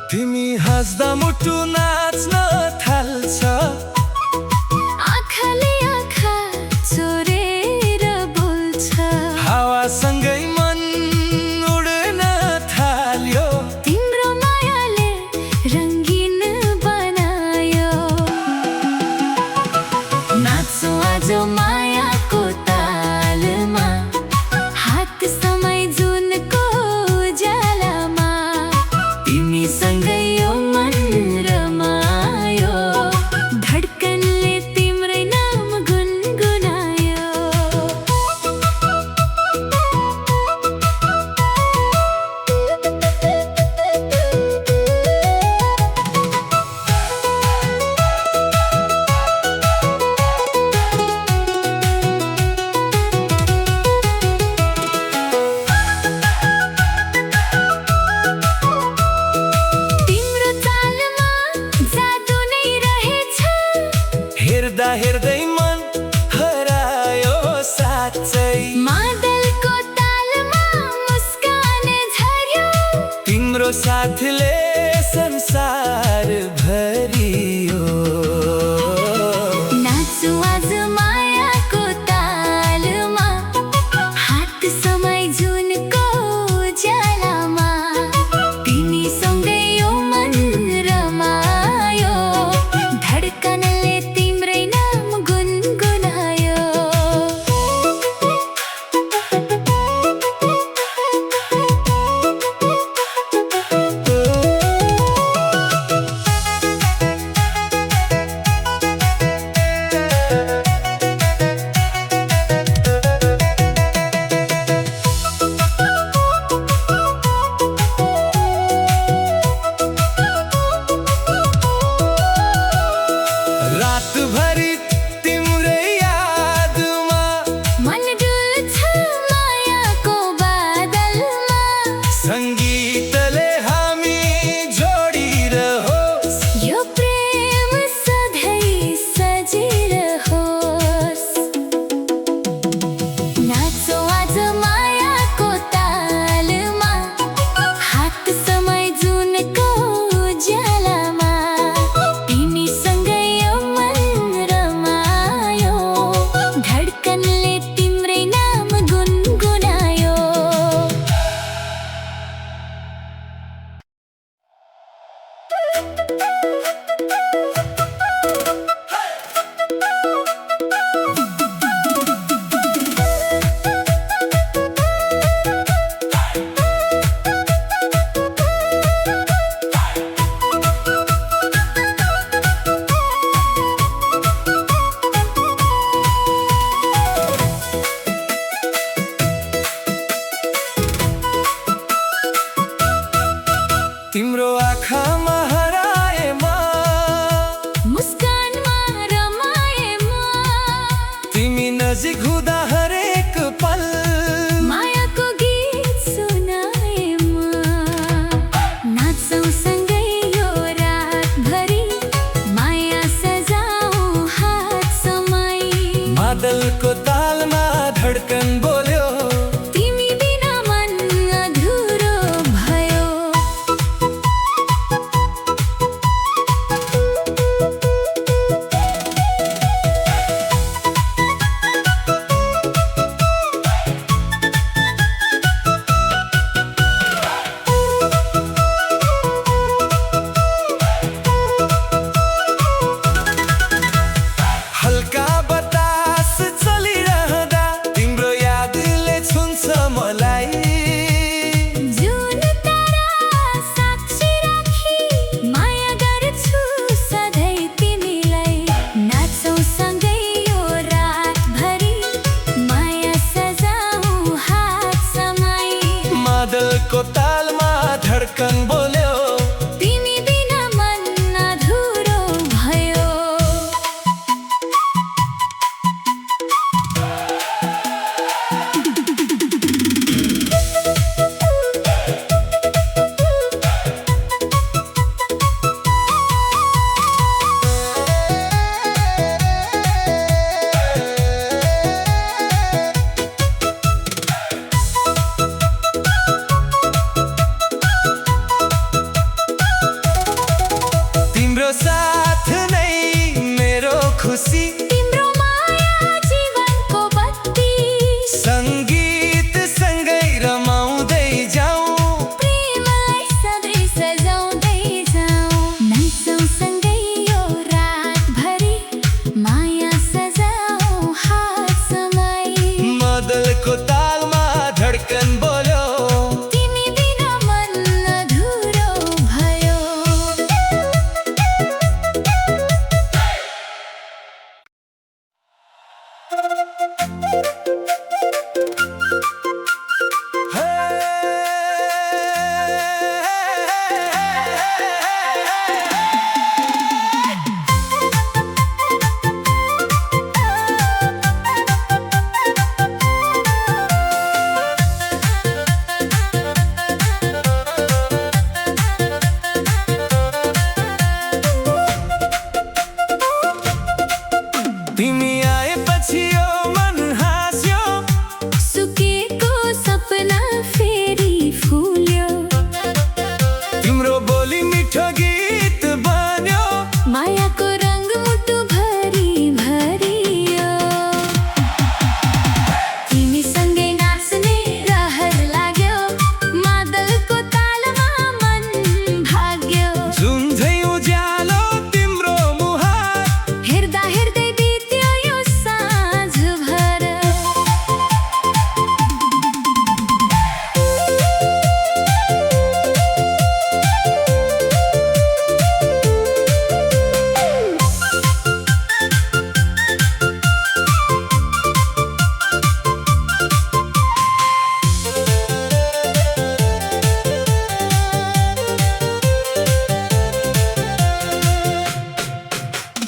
तिमी हाँस्दा मुटु नाच्न थाल्छ, आँखाले आँखा चोरेर बोल्छ। हावासँगै मन उड्न थाल्यो, तिम्रो मायाले रङ्गीन बनायो। नाचौँ आज मायाको तालमा, हात समाई जुनको उज्यालोमा। तिमीसँगै यो मन रमायो, धड्कनले तिम्रै नाम गुनगुनायो। तिम्रो चालमा जादु नै रहेछ, हेर्दा हेर्दै मन हरायो साँच्चै। मादलको तालमा मुस्कान झर्यो। तिम्रो साथले संसार भरियो। नाचौँ आज मायाको तालमा, हात समाई जुनको उज्यालोमा। तिमीसँगै यो मन रमायो, धड्कनले तिम्रै नाम गुनगुनायो। रातभरि तिम्रै यादमा मन डुल्छ मायाको बादलमा। सङ्गीतले हामी जोडिरहोस्, यो प्रेम सधैँ सजिरहोस्। नाचौँ आज मायाको तालमा, हात समाई जुनको उज्यालोमा। तिमीसँगै यो मन रमायो, धड्कनले तिम्रै नाम गुनगुनायो। तिम्रो आँखामा हराएमा, मुस्कानमा रमाएमा, तिमी नजिक हुँदा हरेक पल मायाको गीत सुनाएमा। नाचौँ सँगै यो रातभरि, माया सजाऊँ हात समाई। मादलको तालमा धड्कन बोल्यो, तिमी बिना मन अधुरो भयो। हल्का बतास चलिरहँदा तिम्रो याद तिम्रो साथ नै मेरो खुसी, तिम्रो माया जीवनको बत्ती, सङ्गीत सँगै रमाउँदै जाउँ, प्रेमलाई सधैँ सजाउँदै जाउँ। नाचौँ सँगै यो रातभरि, माया सजाउँ हात समाई। मादलको तालमा धड्कन बोल्यो, तिमी बिना मन अधुरो भयो। तिमी आएपछि यो मन हाँस्यो, सुकेको सपना फेरि फुल्यो, तिम्रो बोली मिठो गीत बन्यो, मायाको रङ मुटुभरि भरियो। तिमीसँगै नाच्ने रहर लाग्यो, मादलको तालमा मन भाग्यो। जुन झैँ उज्यालो तिम्रो मुहार, हेर्दा हेर्दै बित्यो यो साँझभर।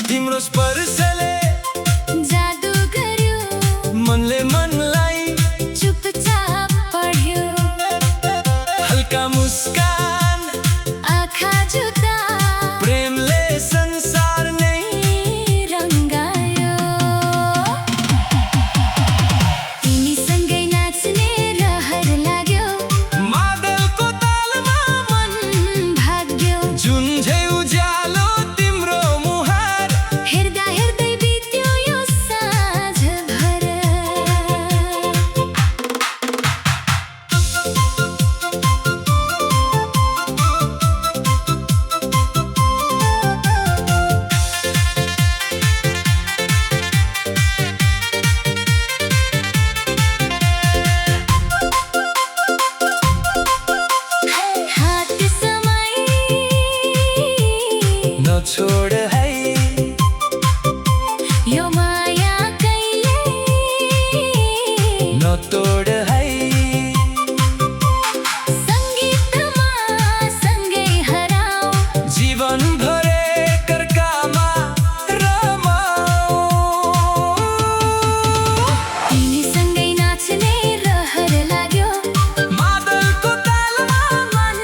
तिम्रो स्पर्शले जादु गर्यो, मनले मनलाई चुपचाप पढ्यो, हल्का मुस्कान, आँखा जुत्ता, प्रेमले संसार नै रङ्गायो। तिमीसँगै नाच्ने रहर लाग्यो, मादलको तालमा मन भाग्यो। जुन झैँ उज्यालो तिम्रो मुहार, हेर्दा हेर्दै बित्यो यो साँझभर। हात समाई, नछोड है यो माया कहिले नतोड है, सङ्गीतमा सँगै हराऊ, जीवन भरे कर्कामा रमाऊ। तिमीसँगै नाच्ने रहर लाग्यो, मादलको तालमा मन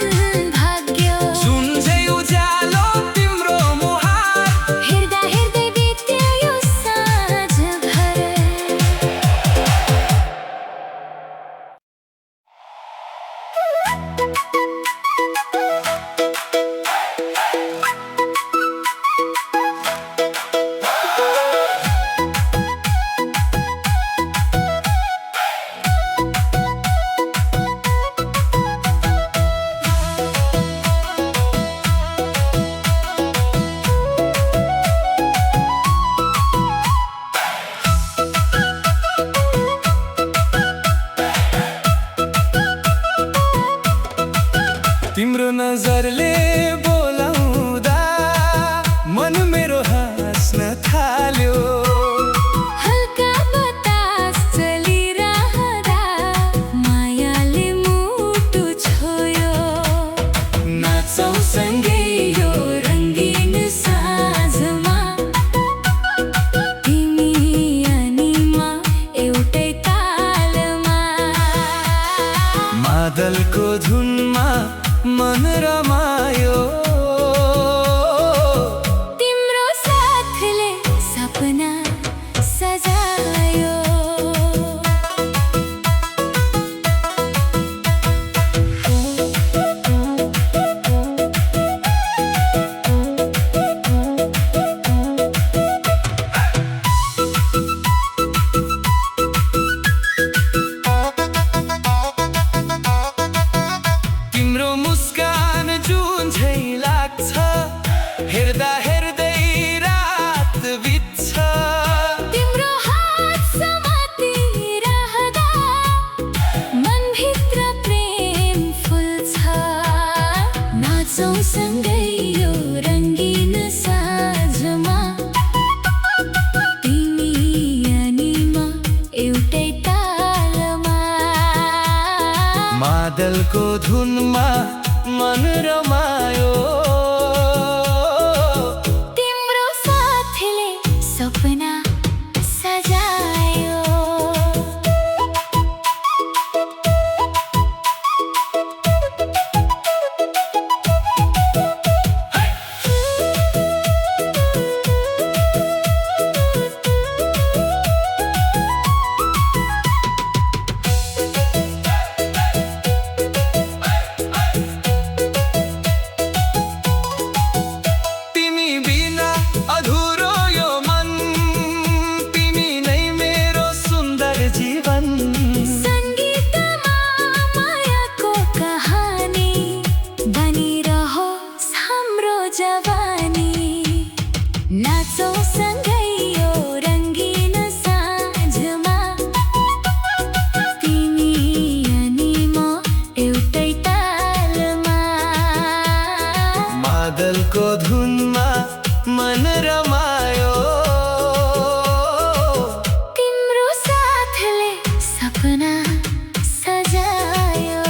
भाग्यो। जुन झैँ उज्यालो तिम्रो मुहार, हेर्दा हेर्दै बित्यो यो साँझभर। तिम्रो नजरले बोलाउँदा मन मेरो हाँस्न थाल्यो, हल्का बतास चलिरहँदा मायाले मुटु छोयो। नाचौँ सँगै यो रङ्गीन साँझमा, तिमी अनि म एउटै तालमा। मादलको धुनमा मन रमा मादलको धुनमा मन रमायो। तिम्रो साथले सपना सजायो। तिमी बिना अधुरो यो मन, तिमी नै मेरो सुन्दर जीवन। सङ्गीतमा मायाको कहानी बनिरहोस् हाम्रो जवानी। नाचौँ सँगै यो रङ्गीन साँझमा, तिमी अनि म एउटै तालमा। मादलको धुनमा मन रमायो। तिम्रो साथले सपना सजायो।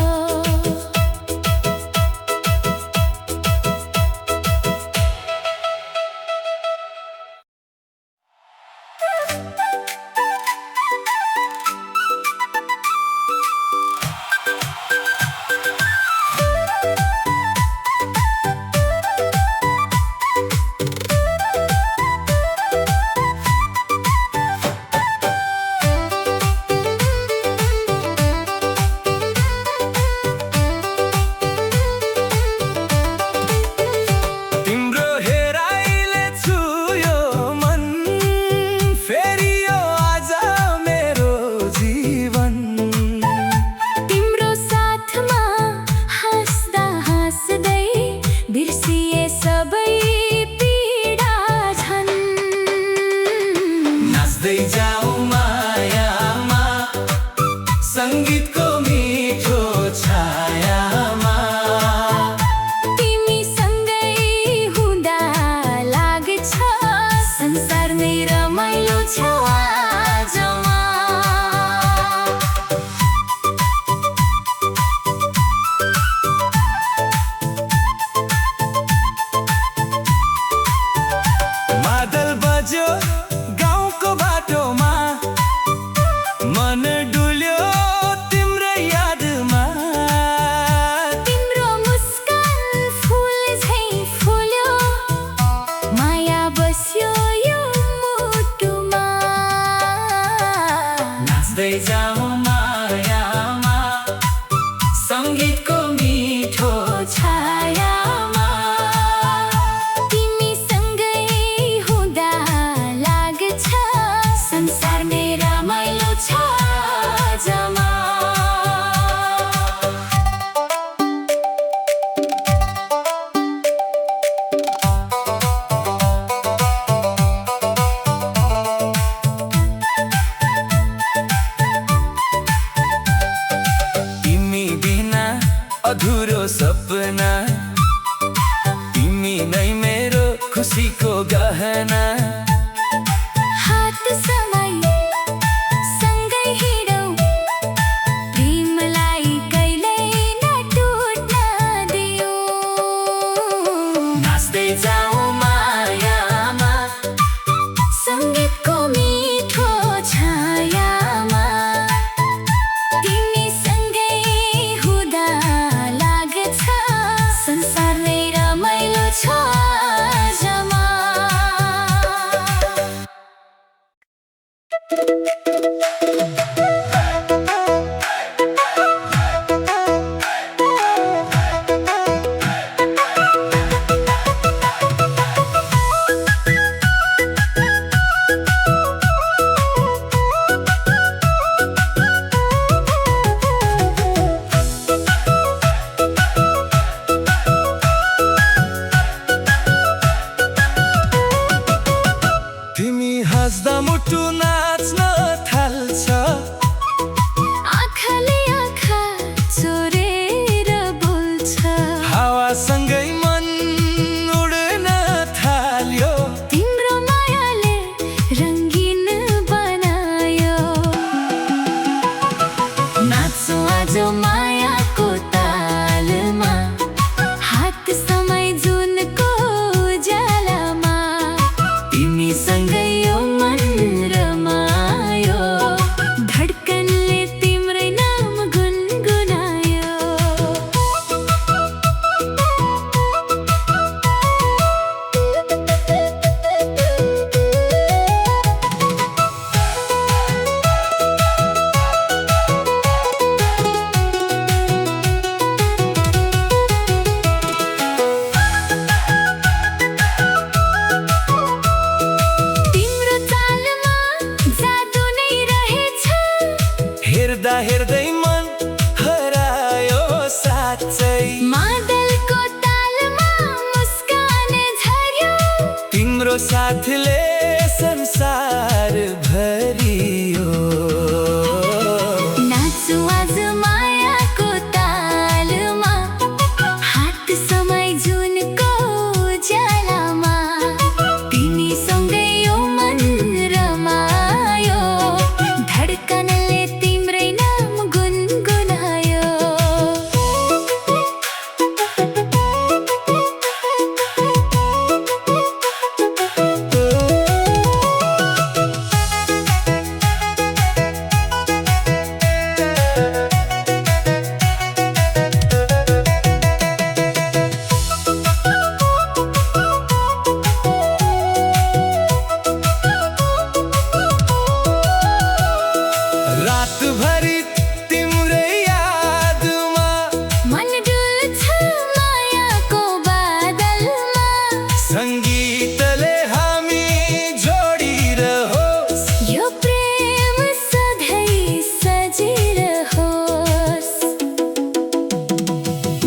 तिम्रो साथले संसार भरियो नाच्छु आज मायाको तालमा हात समाई जुनको उज्यालामा तिमीसँगै यो मन रमायो धड्कनले तिम्रै नाम गुनगुनायो रातभरि तिम्रै यादमा मन डुल्छ मायाको बादलमा सङ्गीतले हामी जोडिरहोस् यो प्रेम सधैँ सजिरहोस्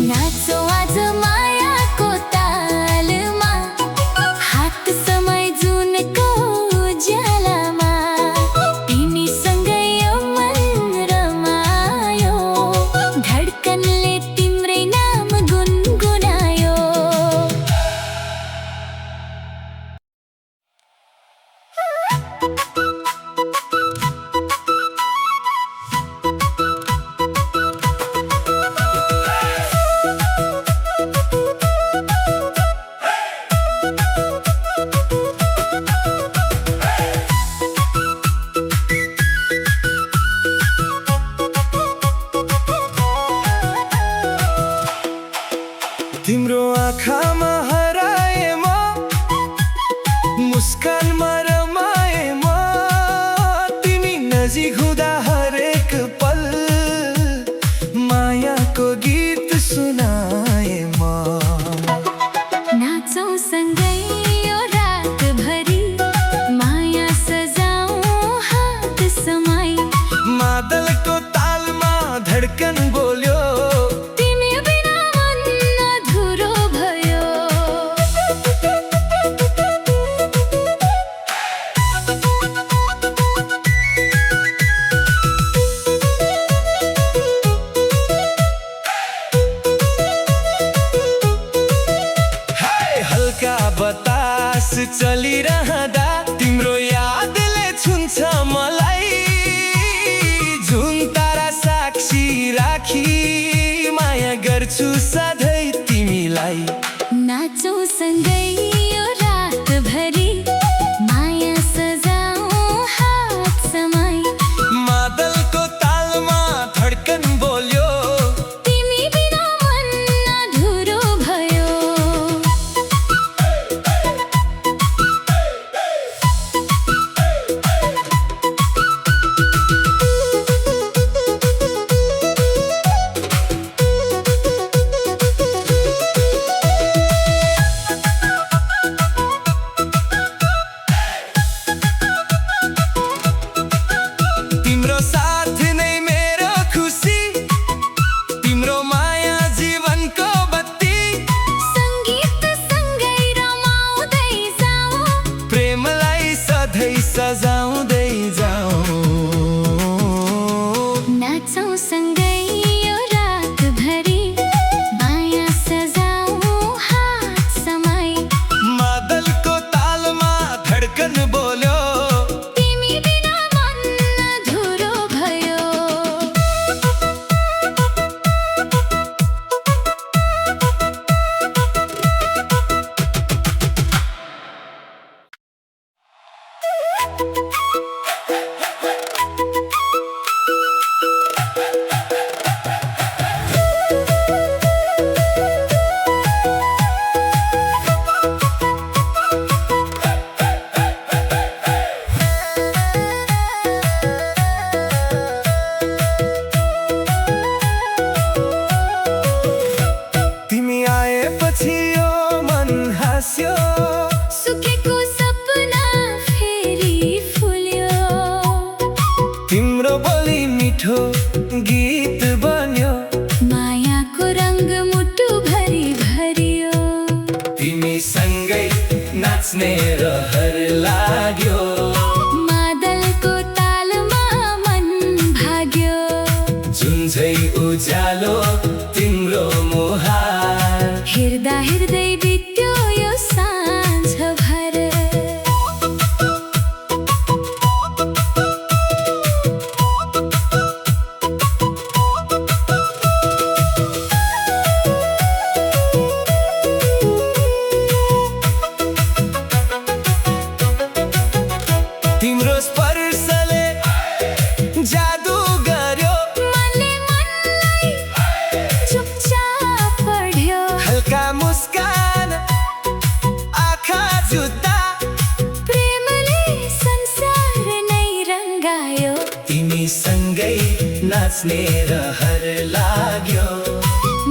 नाचौ आज मायाको तालमा हात समाई जुनको उज्यालामा तिमीसँगै यो मन रमायो धड्कनले तिम्रै नाम गुनगुनायो तिम्रो आँखामा हराए म मुस्कानमा रमाए म तिमी नजिक हुँदा हरेक पल मायाको गीत सुनाए म नाचौ सँगै यो रातभरि माया सजाऊ हात समाई मादलको तालमा धड्कन बोल्यो तिमी बिना मन अधुरो भयो हाय हल्का बतास चलिरहँदा तिम्रो यादले छुन्छ मलाई जुन तारा साक्षी राखी माया गर्छु सधैँ तिमीलाई नाचौ सँगै यो रातभरि माया सजाऊ हात समाई मादलको तालमा धड्कन बोल्यो तिमी बिना मन अधुरो भयो तिम्रो साथ नै मेरो खुसी तिम्रो माया जीवनको बत्ती सङ्गीत सँगै रमाउँदै जाऊ प्रेमलाई सधैँ सजाउँदै जाऊ नाचौ सँगै यो रातभरि माया सजाऊ हात समाई मादलको तालमा धड्कन बोल्यो तिमी बिना मन अधुरो भयो तिमी आएपछि यो मन हाँस्यो सुकेको सपना फेरि फुल्यो तिम्रो बोली मिठो गीत बन्यो मायाको रङ्ग मुटु भरि भरियो तिमी सँगै नाच्ने नाच्ने रहर लाग्यो मादलको तालमा मन भाग्यो जुन उज्यालो तिम्रो मुहार हेर्दा हेर्दै बित्यो यो साँझ भर तिम्रो स्पर्शले जादु गर्यो मनले मनलाई चुपचाप पढ्यो हल्का मुस्कान आँखा जुत्ता प्रेमले संसार नै रङ्गायो तिमी सँगै नाच्ने रहर लाग्यो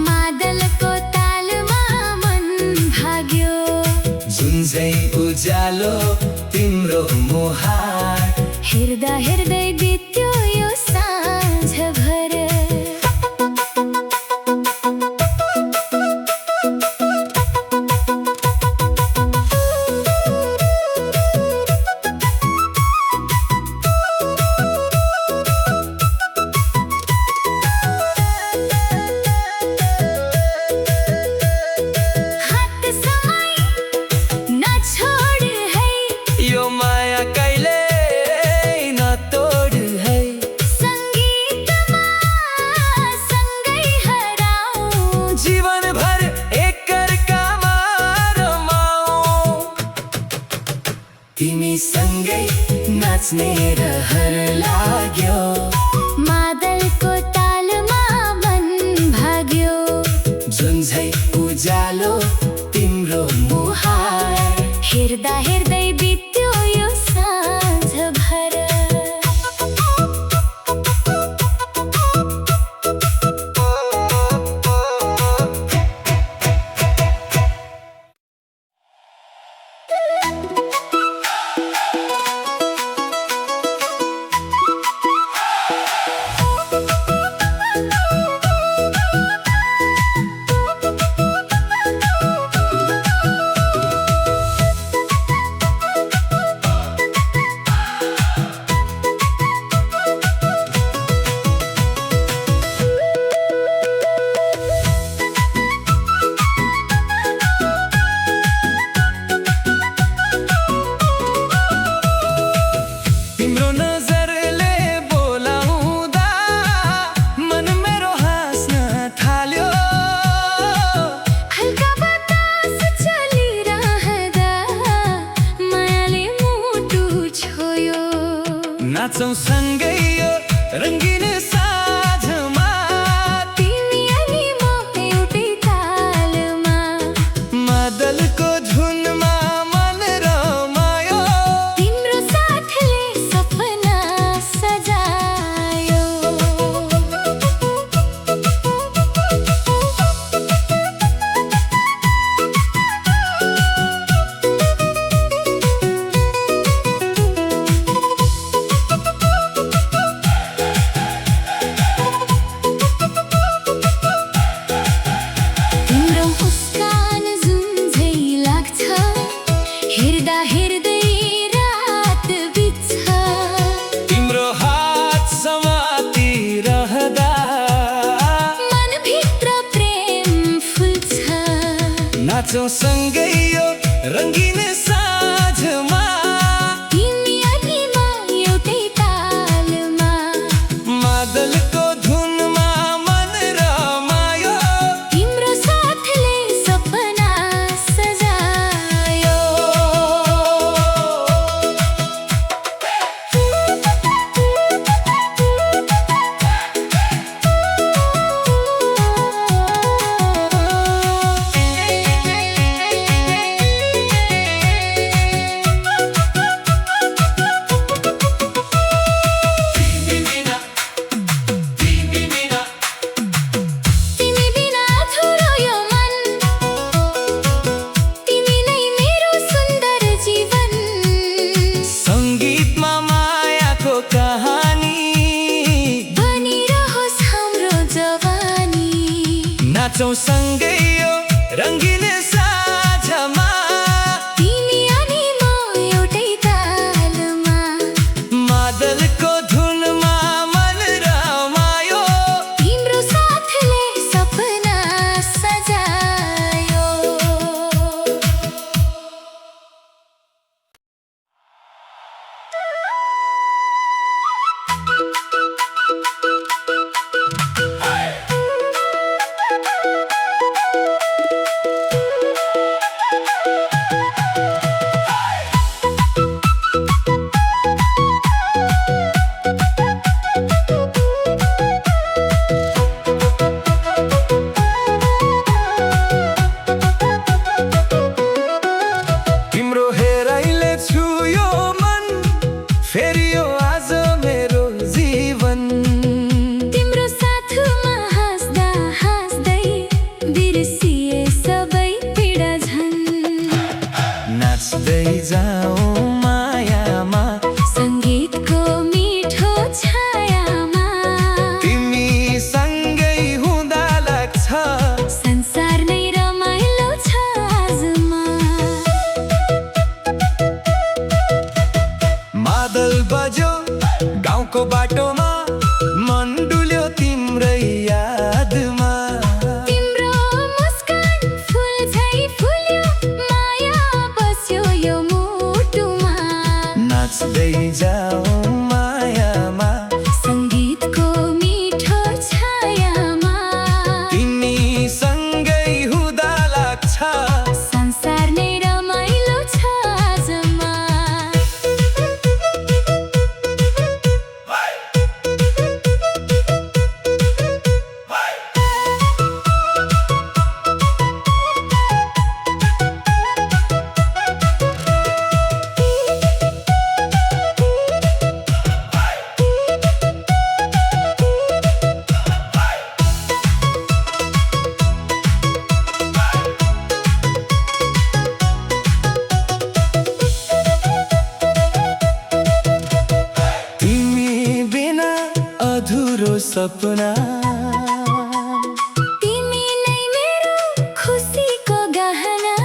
मादलको तालमा मन भाग्यो जुन उज्यालो तिम्रो मुहार हेर्दा हेर्दै बित्यो यो साँझ भर हात समाई नछोड है यो माया कहिले नतोड है सङ्गीतमा सँगै हराऊ जीवनभर एकअर्कामा रमाऊ तिमी सँगै नाच्ने रहर लाग्यो मादलको तालमा मन भाग्यो जुन उज्यालो तिम्रो मुहार हेर्दा हेर्दै बित्यो यो साँझ भर तिम्रो नजरले बोलाउँदा मन मेरो हाँस्न थाल्यो हल्का बतास चलिरहँदा मायाले मुटु छोयो नाचौँ सँगै यो रङ्गिन साँझमा तिमी अनि म एउटै तालमा मादलको धुनमा मन रमायो तिम्रो साथले सपना सजायो तिम्रो मुस्कान जुन लाग्छ हेर्दा हेर्दै रात बित्छ तिम्रो हात समाती रहदा मनभित्र प्रेम फुल्छ नाचौँ सँगै यो रङ्गिन साँझमा तिमी अनि म एउटै तालमा मादलको धुनमा मन रमायो तिम्रो साथले सपना सजायो जाऊँ मायामा, सङ्गीतको मिठो छायामा तिमी सँगै हुँदा लाग्छ संसार नै रमाइलो छ आजमा। मादल बज्यो गाउँको बाटोमा, मन डुल्यो तिम्रै यादमा। तिम्रो मुस्कान फुल झै फुल्यो, माया बस्यो यो मुटुमा। नाच्दै जाऊँ मायामा, सङ्गीतको मिठो छायामा तिमी सँगै हुँदा लाग्छ संसार नै रमाइलो छ आजमा। अधुरो सपना, तिमी नै मेरो खुसीको गहना।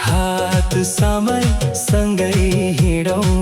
हात समय सँगै हिँडौँ